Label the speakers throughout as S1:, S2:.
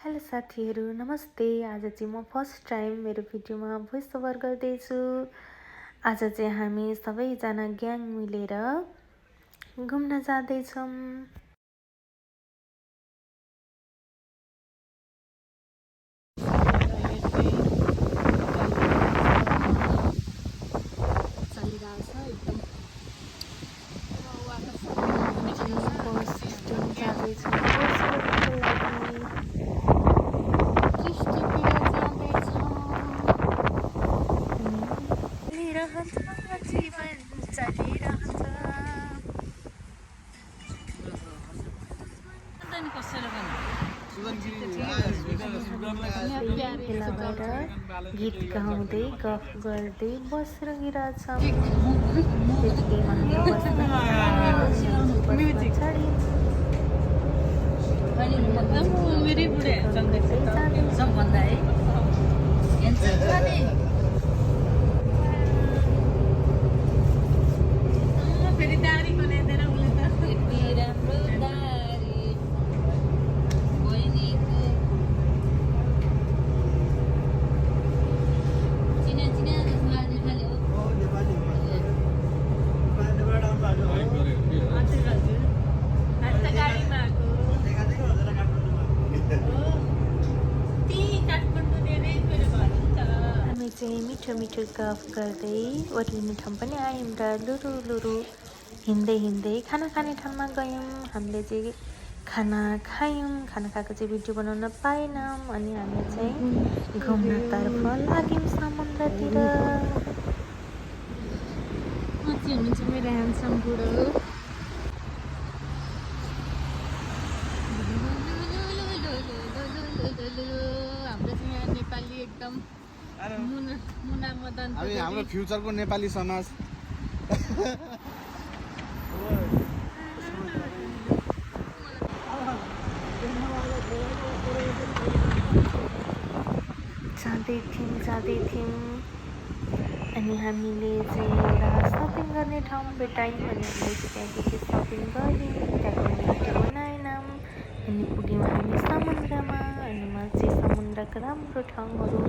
S1: Hello साथीहरू नमस्ते। आज चाहिँ म फर्स्ट टाइम मेरो भिडियोमा भोइस ओभर गर्दैछु। आज चाहिँ हामी सबैजना ग्याङ मिलेर घुम्न जाँदैछौँ। गीत गाउँदै गफ गर्दै बसिरहेछौँ। त्यतिकैमा मिठो मिठो गफ गर्दै ओर्लिने ठाउँ पनि आयौँ र लुरु हिँड्दै हिँड्दै खाना खाने ठाउँमा गयौँ। हामीले चाहिँ खाना खायौँ। खाना खाएको चाहिँ भिडियो बनाउन पाएनौँ। अनि हामी चाहिँ घुम्नतर्फ लाग्यौँ समुद्रतिर।
S2: हुनुहुन्छ मेरो ह्यान्डसम बुढो। हाम्रो चाहिँ यहाँ नेपाली एकदम मुना मदन
S3: हाम्रो फ्युचरको नेपाली समाज
S1: जाँदै थियौँ अनि हामीले चाहिँ एउटा सपिङ गर्ने ठाउँ भेटायौँ। अनि हामीले त्यहाँदेखि सपिङ गऱ्यौँ, त्यहाँको भिडियो बनाएनौँ। अनि पुग्यौँ हामी समुद्रमा। अनि म चाहिँ समुद्रको राम्रो ठाउँहरू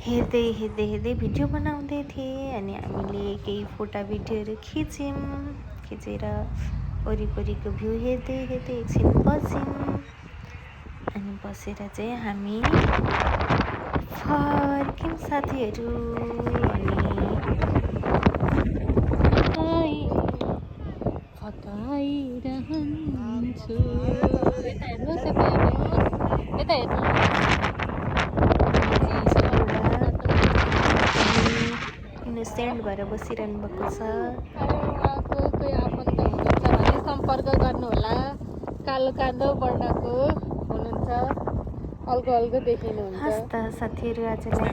S1: हेर्दै भिडियो बनाउँदै थिएँ। अनि हामीले केही फोटा भिडियोहरू खिचेर वरिपरिको भ्यू हेर्दै एकछिन बस्यौँ। अनि बसेर चाहिँ हामी फर्क्यौँ साथीहरू। अनि
S2: फकाइरहन्छु यता हेर्नु
S1: इनोसेन्ट भएर बसिरहनु भएको छ।
S2: कोही आफन्त हुनुहुन्छ भने सम्पर्क गर्नुहोला। कालो काँदो वर्णको हुनुहुन्छ, अल्गो देखिनुहुन्छ।
S1: हस् त साथीहरू, आजलाई